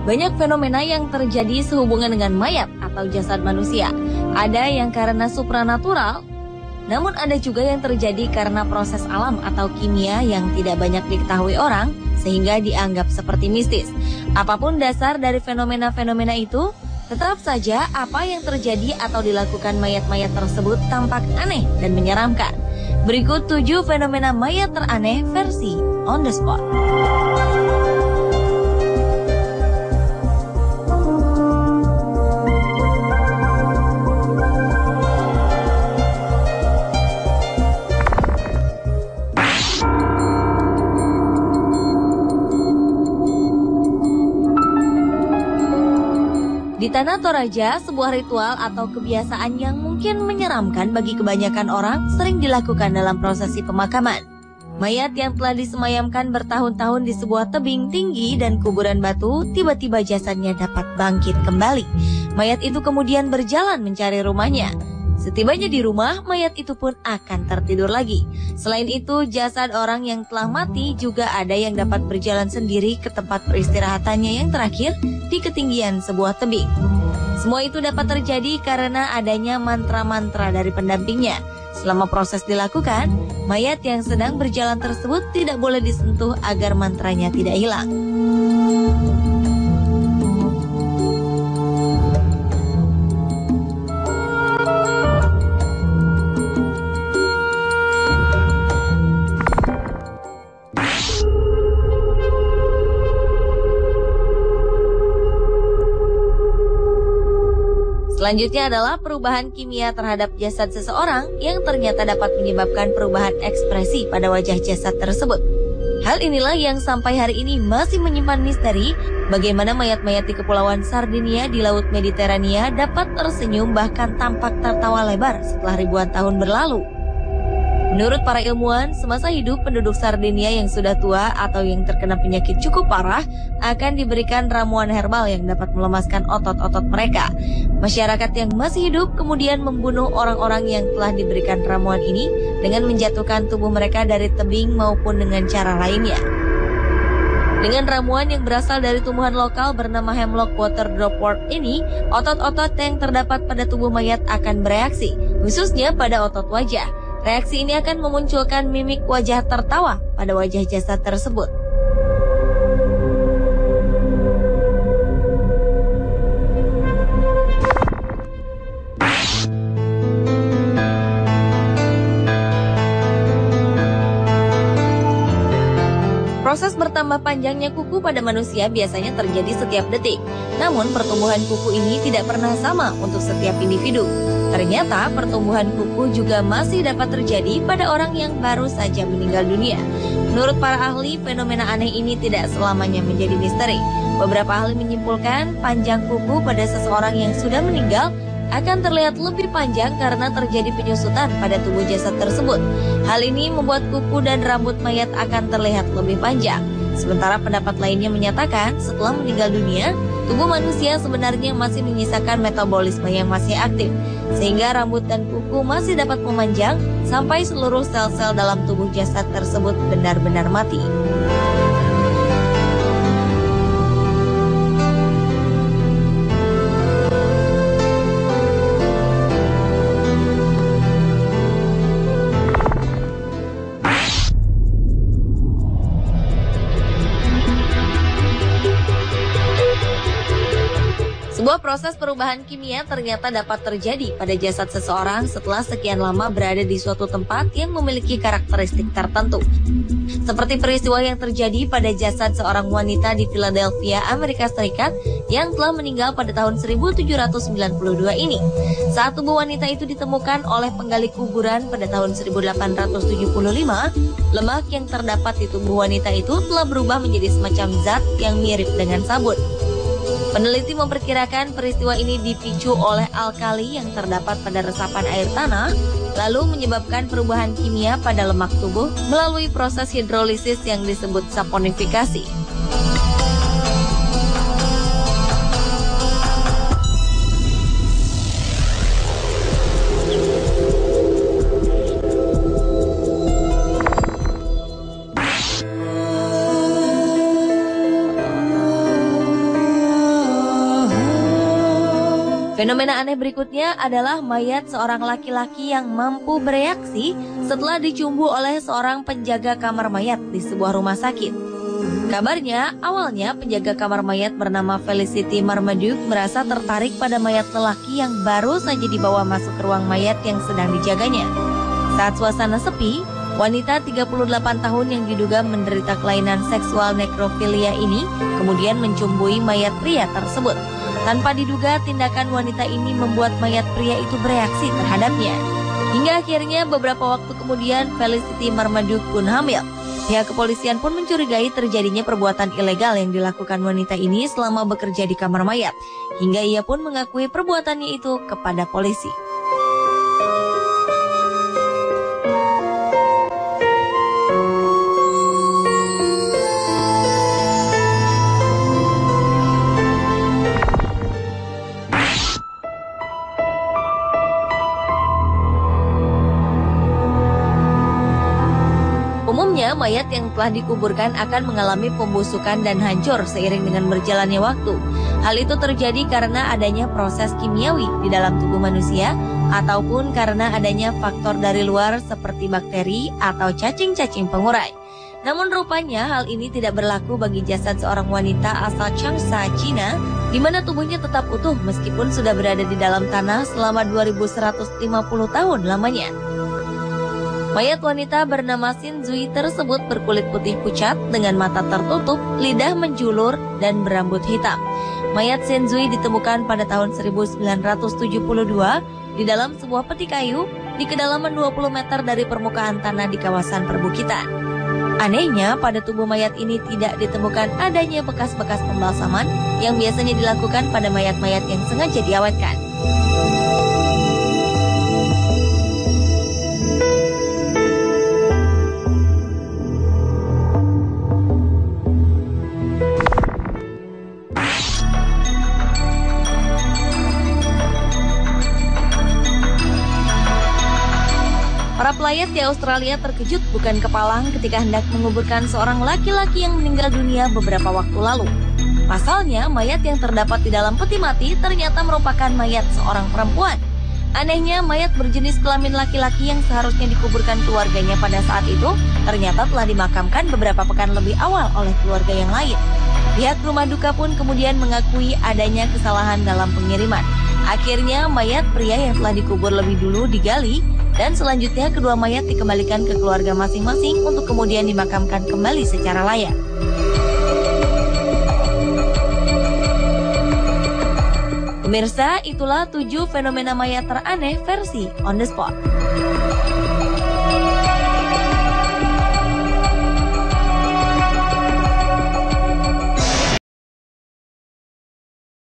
Banyak fenomena yang terjadi sehubungan dengan mayat atau jasad manusia. Ada yang karena supranatural, namun ada juga yang terjadi karena proses alam atau kimia yang tidak banyak diketahui orang, sehingga dianggap seperti mistis. Apapun dasar dari fenomena-fenomena itu, tetap saja apa yang terjadi atau dilakukan mayat-mayat tersebut tampak aneh dan menyeramkan. Berikut 7 fenomena mayat teraneh versi On The Spot. Di Tanah Toraja, sebuah ritual atau kebiasaan yang mungkin menyeramkan bagi kebanyakan orang sering dilakukan dalam prosesi pemakaman. Mayat yang telah disemayamkan bertahun-tahun di sebuah tebing tinggi dan kuburan batu, tiba-tiba jasadnya dapat bangkit kembali. Mayat itu kemudian berjalan mencari rumahnya. Setibanya di rumah, mayat itu pun akan tertidur lagi. Selain itu, jasad orang yang telah mati juga ada yang dapat berjalan sendiri ke tempat peristirahatannya yang terakhir di ketinggian sebuah tebing. Semua itu dapat terjadi karena adanya mantra-mantra dari pendampingnya. Selama proses dilakukan, mayat yang sedang berjalan tersebut tidak boleh disentuh agar mantranya tidak hilang. Selanjutnya adalah perubahan kimia terhadap jasad seseorang yang ternyata dapat menyebabkan perubahan ekspresi pada wajah jasad tersebut. Hal inilah yang sampai hari ini masih menyimpan misteri bagaimana mayat-mayat di Kepulauan Sardinia di Laut Mediterania dapat tersenyum bahkan tampak tertawa lebar setelah ribuan tahun berlalu. Menurut para ilmuwan, semasa hidup penduduk Sardinia yang sudah tua atau yang terkena penyakit cukup parah akan diberikan ramuan herbal yang dapat melemaskan otot-otot mereka. Masyarakat yang masih hidup kemudian membunuh orang-orang yang telah diberikan ramuan ini dengan menjatuhkan tubuh mereka dari tebing maupun dengan cara lainnya. Dengan ramuan yang berasal dari tumbuhan lokal bernama hemlock water dropwort ini, otot-otot yang terdapat pada tubuh mayat akan bereaksi, khususnya pada otot wajah. Reaksi ini akan memunculkan mimik wajah tertawa pada wajah jasad tersebut. Proses bertambah panjangnya kuku pada manusia biasanya terjadi setiap detik. Namun pertumbuhan kuku ini tidak pernah sama untuk setiap individu. Ternyata pertumbuhan kuku juga masih dapat terjadi pada orang yang baru saja meninggal dunia. Menurut para ahli, fenomena aneh ini tidak selamanya menjadi misteri. Beberapa ahli menyimpulkan panjang kuku pada seseorang yang sudah meninggal akan terlihat lebih panjang karena terjadi penyusutan pada tubuh jasad tersebut. Hal ini membuat kuku dan rambut mayat akan terlihat lebih panjang. Sementara pendapat lainnya menyatakan setelah meninggal dunia, tubuh manusia sebenarnya masih menyisakan metabolisme yang masih aktif, sehingga rambut dan kuku masih dapat memanjang sampai seluruh sel-sel dalam tubuh jasad tersebut benar-benar mati. Sebuah proses perubahan kimia ternyata dapat terjadi pada jasad seseorang setelah sekian lama berada di suatu tempat yang memiliki karakteristik tertentu. Seperti peristiwa yang terjadi pada jasad seorang wanita di Philadelphia, Amerika Serikat yang telah meninggal pada tahun 1792 ini. Saat tubuh wanita itu ditemukan oleh penggali kuburan pada tahun 1875, lemak yang terdapat di tubuh wanita itu telah berubah menjadi semacam zat yang mirip dengan sabun. Peneliti memperkirakan peristiwa ini dipicu oleh alkali yang terdapat pada resapan air tanah, lalu menyebabkan perubahan kimia pada lemak tubuh melalui proses hidrolisis yang disebut saponifikasi. Fenomena aneh berikutnya adalah mayat seorang laki-laki yang mampu bereaksi setelah dicumbu oleh seorang penjaga kamar mayat di sebuah rumah sakit. Kabarnya, awalnya penjaga kamar mayat bernama Felicity Marmaduke merasa tertarik pada mayat lelaki yang baru saja dibawa masuk ke ruang mayat yang sedang dijaganya. Saat suasana sepi, wanita 38 tahun yang diduga menderita kelainan seksual nekrofilia ini kemudian mencumbui mayat pria tersebut. Tanpa diduga, tindakan wanita ini membuat mayat pria itu bereaksi terhadapnya. Hingga akhirnya beberapa waktu kemudian Felicity Marmaduke pun hamil. Pihak kepolisian pun mencurigai terjadinya perbuatan ilegal yang dilakukan wanita ini selama bekerja di kamar mayat. Hingga ia pun mengakui perbuatannya itu kepada polisi. Umumnya, mayat yang telah dikuburkan akan mengalami pembusukan dan hancur seiring dengan berjalannya waktu. Hal itu terjadi karena adanya proses kimiawi di dalam tubuh manusia ataupun karena adanya faktor dari luar seperti bakteri atau cacing-cacing pengurai. Namun rupanya hal ini tidak berlaku bagi jasad seorang wanita asal Changsha, Cina, di mana tubuhnya tetap utuh meskipun sudah berada di dalam tanah selama 2150 tahun lamanya. Mayat wanita bernama Xin Zui tersebut berkulit putih pucat dengan mata tertutup, lidah menjulur, dan berambut hitam. Mayat Xin Zui ditemukan pada tahun 1972 di dalam sebuah peti kayu di kedalaman 20 meter dari permukaan tanah di kawasan perbukitan. Anehnya, pada tubuh mayat ini tidak ditemukan adanya bekas-bekas pembalsaman yang biasanya dilakukan pada mayat-mayat yang sengaja diawetkan. Para pelayat di Australia terkejut bukan kepalang ketika hendak menguburkan seorang laki-laki yang meninggal dunia beberapa waktu lalu. Pasalnya, mayat yang terdapat di dalam peti mati ternyata merupakan mayat seorang perempuan. Anehnya, mayat berjenis kelamin laki-laki yang seharusnya dikuburkan keluarganya pada saat itu ternyata telah dimakamkan beberapa pekan lebih awal oleh keluarga yang lain. Pihak rumah duka pun kemudian mengakui adanya kesalahan dalam pengiriman. Akhirnya, mayat pria yang telah dikubur lebih dulu digali, dan selanjutnya kedua mayat dikembalikan ke keluarga masing-masing untuk kemudian dimakamkan kembali secara layak. Pemirsa, itulah 7 fenomena mayat teraneh versi On The Spot.